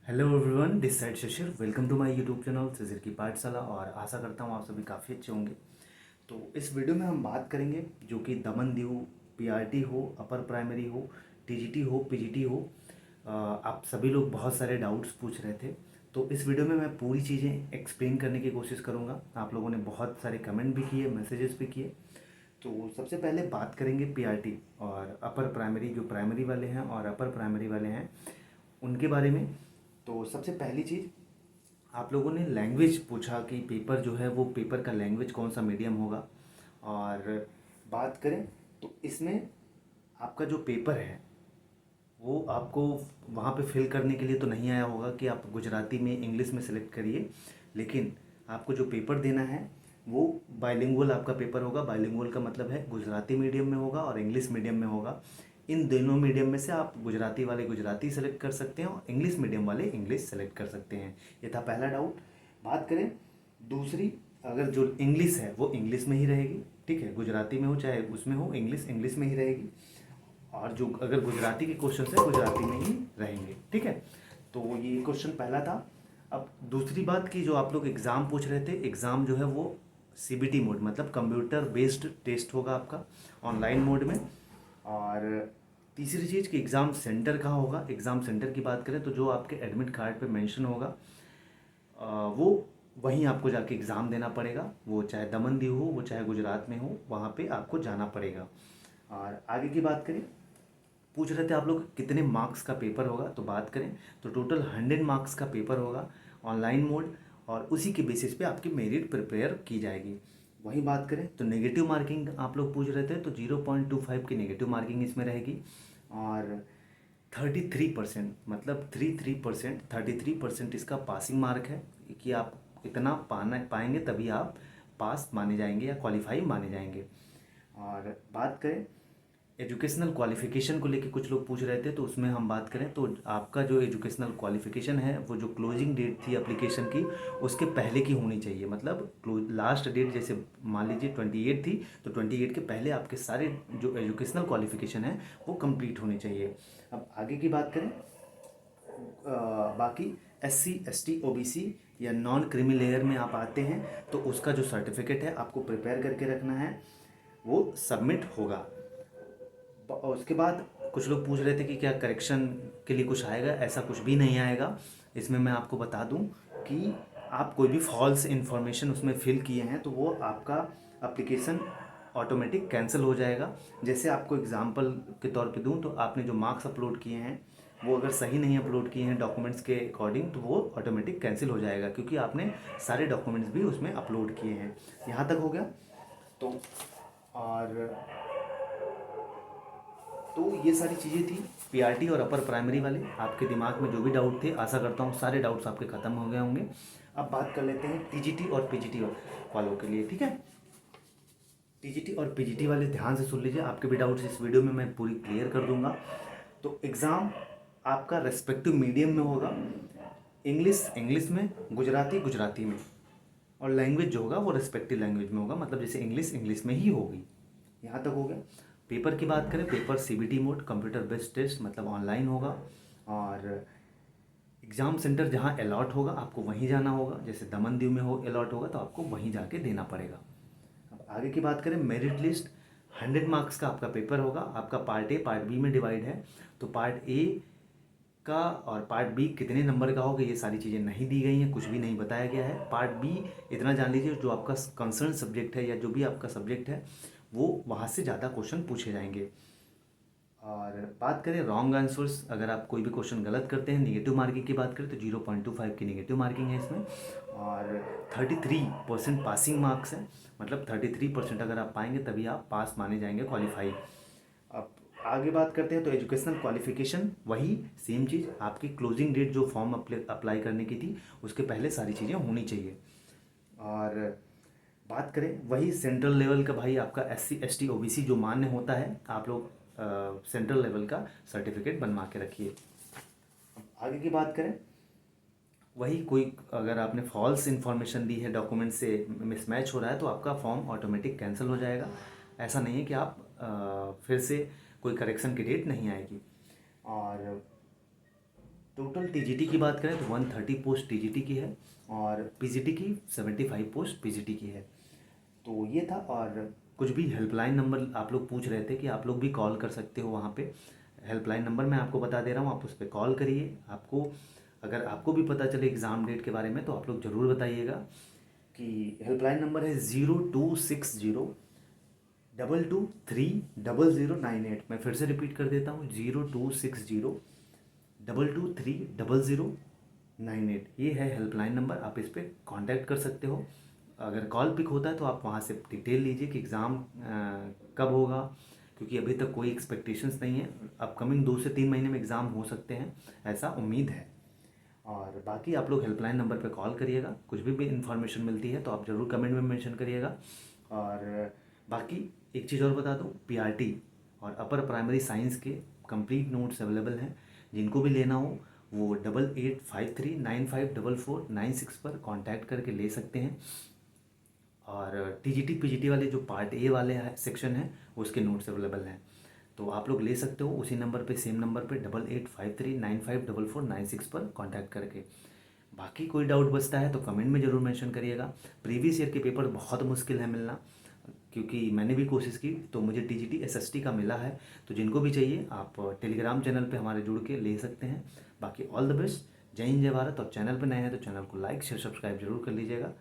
Hello everyone, this side Shishir. Welcome to my YouTube channel Shishir की पाठशाला। और आशा करता हूँ आप सभी काफ़ी अच्छे होंगे। तो इस वीडियो में हम बात करेंगे जो कि दमन दीव पीआरटी हो, अपर प्राइमरी हो, टीजीटी हो, पीजीटी हो। आप सभी लोग बहुत सारे डाउट्स पूछ रहे थे, तो इस वीडियो में मैं पूरी चीज़ें एक्सप्लेन करने की कोशिश करूँगा। आप लोगों ने बहुत सारे कमेंट भी किए, मैसेजेस भी किए। तो सबसे पहले बात करेंगे पीआरटी और अपर प्राइमरी, जो प्राइमरी वाले हैं और अपर प्राइमरी वाले हैं उनके बारे में। तो सबसे पहली चीज़, आप लोगों ने लैंग्वेज पूछा कि पेपर जो है वो पेपर का लैंग्वेज कौन सा मीडियम होगा। और बात करें तो इसमें आपका जो पेपर है वो आपको वहाँ पे फिल करने के लिए तो नहीं आया होगा कि आप गुजराती में इंग्लिश में सेलेक्ट करिए, लेकिन आपको जो पेपर देना है वो बाइलिंगुअल आपका पेपर होगा। बाइलिंगुअल का मतलब है गुजराती मीडियम में होगा और इंग्लिश मीडियम में होगा। इन दोनों मीडियम में से आप गुजराती वाले गुजराती सेलेक्ट कर सकते हैं और इंग्लिश मीडियम वाले इंग्लिश सेलेक्ट कर सकते हैं। ये था पहला डाउट। बात करें दूसरी, अगर जो इंग्लिश है वो इंग्लिश में ही रहेगी, ठीक है, गुजराती में हो चाहे उसमें हो, इंग्लिश इंग्लिश में ही रहेगी। और जो अगर गुजराती के क्वेश्चन है गुजराती में ही रहेंगे, ठीक है। तो ये क्वेश्चन पहला था। अब दूसरी बात की, जो आप लोग एग्ज़ाम पूछ रहे थे, एग्ज़ाम जो है वो सीबीटी मोड मतलब कंप्यूटर बेस्ड टेस्ट होगा आपका, ऑनलाइन मोड में। और तीसरी चीज़ कि एग्ज़ाम सेंटर कहाँ होगा। एग्ज़ाम सेंटर की बात करें तो जो आपके एडमिट कार्ड पे मेंशन होगा वो वहीं आपको जाके एग्ज़ाम देना पड़ेगा। वो चाहे दमन दीव हो, वो चाहे गुजरात में हो, वहाँ पे आपको जाना पड़ेगा। और आगे की बात करें, पूछ रहे थे आप लोग कितने मार्क्स का पेपर होगा। तो बात करें तो टोटल 100 मार्क्स का पेपर होगा ऑनलाइन मोड, और उसी के बेसिस पे आपकी मेरिट प्रिपेयर की जाएगी। वहीं बात करें तो नेगेटिव मार्किंग आप लोग पूछ रहे थे, तो 0.25 की नेगेटिव मार्किंग इसमें रहेगी। और 33% मतलब 33% इसका पासिंग मार्क है कि आप इतना पाना पाएंगे तभी आप पास माने जाएंगे या क्वालिफाई माने जाएंगे। और बात करें एजुकेशनल क्वालिफ़िकेशन को लेके, कुछ लोग पूछ रहे थे, तो उसमें हम बात करें तो आपका जो एजुकेशनल क्वालिफ़िकेशन है वो जो क्लोजिंग डेट थी एप्लीकेशन की उसके पहले की होनी चाहिए। मतलब लास्ट डेट जैसे मान लीजिए 28 थी, तो 28 के पहले आपके सारे जो एजुकेशनल क्वालिफ़िकेशन है वो कंप्लीट होनी चाहिए। अब आगे की बात करें, बाकी एससी एसटी ओबीसी या नॉन क्रीमी लेयर में आप आते हैं तो उसका जो सर्टिफिकेट है आपको प्रिपेयर करके रखना है, वो सबमिट होगा। और उसके बाद कुछ लोग पूछ रहे थे कि क्या करेक्शन के लिए कुछ आएगा। ऐसा कुछ भी नहीं आएगा। इसमें मैं आपको बता दूं कि आप कोई भी फॉल्स इन्फॉर्मेशन उसमें फिल किए हैं तो वो आपका एप्लीकेशन ऑटोमेटिक कैंसिल हो जाएगा। जैसे आपको एग्जांपल के तौर पे दूं तो आपने जो मार्क्स अपलोड किए हैं वो अगर सही नहीं अपलोड किए हैं डॉक्यूमेंट्स के अकॉर्डिंग, तो वो ऑटोमेटिक कैंसिल हो जाएगा, क्योंकि आपने सारे डॉक्यूमेंट्स भी उसमें अपलोड किए हैं। यहाँ तक हो गया। तो और तो ये सारी चीज़ें थी पीआरटी और अपर प्राइमरी वाले। आपके दिमाग में जो भी डाउट थे, आशा करता हूँ सारे डाउट्स आपके ख़त्म हो गए होंगे। अब बात कर लेते हैं टीजीटी और पीजीटी वालों के लिए, ठीक है। टीजीटी और पीजीटी वाले ध्यान से सुन लीजिए, आपके भी डाउट्स इस वीडियो में मैं पूरी क्लियर कर दूंगा। तो एग्ज़ाम आपका रेस्पेक्टिव मीडियम में होगा। इंग्लिश इंग्लिश में, गुजराती गुजराती में, और लैंग्वेज जो होगा वो रेस्पेक्टिव लैंग्वेज में होगा, मतलब जैसे इंग्लिश इंग्लिश में ही होगी। यहाँ तक हो गया। पेपर की बात करें, paper CBT mode computer based test मतलब ऑनलाइन होगा। और एग्ज़ाम सेंटर जहाँ अलॉट होगा आपको वहीं जाना होगा। जैसे दमन दीव में हो अलॉट होगा तो आपको वहीं जाके देना पड़ेगा। अब आगे की बात करें, मेरिट लिस्ट 100 मार्क्स का आपका पेपर होगा। आपका पार्ट ए पार्ट बी में डिवाइड है। तो पार्ट ए का और पार्ट बी कितने नंबर का होगा ये सारी चीज़ें नहीं दी गई हैं, कुछ भी नहीं बताया गया है। पार्ट बी इतना जान लीजिए, जो आपका कंसर्न सब्जेक्ट है या जो भी आपका सब्जेक्ट है वो वहाँ से ज़्यादा क्वेश्चन पूछे जाएंगे। और बात करें रॉन्ग आंसर्स, अगर आप कोई भी क्वेश्चन गलत करते हैं, नेगेटिव मार्किंग की बात करें तो 0.25 की नेगेटिव मार्किंग है इसमें। और 33% पासिंग मार्क्स है, मतलब 33% अगर आप पाएंगे तभी आप पास माने जाएंगे, क्वालिफाई। अब आगे बात करते हैं तो एजुकेशनल क्वालिफिकेशन वही सेम चीज़, आपकी क्लोजिंग डेट जो फॉर्म अप्लाई करने की थी उसके पहले सारी चीज़ें होनी चाहिए। और बात करें वही सेंट्रल लेवल का, भाई आपका एससी एसटी ओबीसी जो मान्य होता है, आप लोग सेंट्रल लेवल का सर्टिफिकेट बनवा के रखिए। आगे की बात करें, वही कोई अगर आपने फॉल्स इन्फॉर्मेशन दी है, डॉक्यूमेंट से मिसमैच हो रहा है, तो आपका फॉर्म ऑटोमेटिक कैंसिल हो जाएगा। ऐसा नहीं है कि आप फिर से कोई करेक्शन की डेट नहीं आएगी। और टोटल टीजीटी की बात करें तो 130 पोस्ट टीजीटी की है और पीजीटी की 75 पोस्ट पीजीटी की है। तो ये था। और कुछ भी हेल्पलाइन नंबर आप लोग पूछ रहे थे कि आप लोग भी कॉल कर सकते हो वहाँ पे। हेल्पलाइन नंबर मैं आपको बता दे रहा हूँ, आप उस पर कॉल करिए। आपको अगर आपको भी पता चले एग्ज़ाम डेट के बारे में तो आप लोग ज़रूर बताइएगा। कि हेल्पलाइन नंबर है 0260 223 0098। मैं फिर से रिपीट कर देता हूँ, 0260 223 0098। ये है हेल्पलाइन नंबर, आप इस पर कांटेक्ट कर सकते हो। अगर कॉल पिक होता है तो आप वहाँ से डिटेल लीजिए कि एग्ज़ाम कब होगा, क्योंकि अभी तक कोई एक्सपेक्टेशंस नहीं है। अपकमिंग 2 से 3 महीने में एग्ज़ाम हो सकते हैं, ऐसा उम्मीद है। और बाकी आप लोग हेल्पलाइन नंबर पे कॉल करिएगा, कुछ भी इन्फॉर्मेशन मिलती है तो आप ज़रूर कमेंट में मेंशन करिएगा। और बाकी एक चीज़ और बता दूँ, पीआरटी और अपर प्राइमरी साइंस के कंप्लीट नोट्स अवेलेबल हैं। जिनको भी लेना हो वो 8853954496 पर कांटेक्ट करके ले सकते हैं। और टीजीटी पीजीटी वाले जो पार्ट ए वाले सेक्शन है उसके नोट्स अवेलेबल हैं, तो आप लोग ले सकते हो उसी नंबर पे, सेम नंबर पे 8853954496 पर कांटेक्ट करके। बाकी कोई डाउट बचता है तो कमेंट में ज़रूर मेंशन करिएगा। प्रीवियस ईयर के पेपर बहुत मुश्किल है मिलना, क्योंकि मैंने भी कोशिश की तो मुझे टीजीटी एसएसटी का मिला है। तो जिनको भी चाहिए आप टेलीग्राम चैनल पे हमारे जुड़ के ले सकते हैं। बाकी ऑल द बेस्ट, जय हिंद जय भारत। और चैनल पे नए हैं तो चैनल को लाइक शेयर सब्सक्राइब जरूर कर लीजिएगा।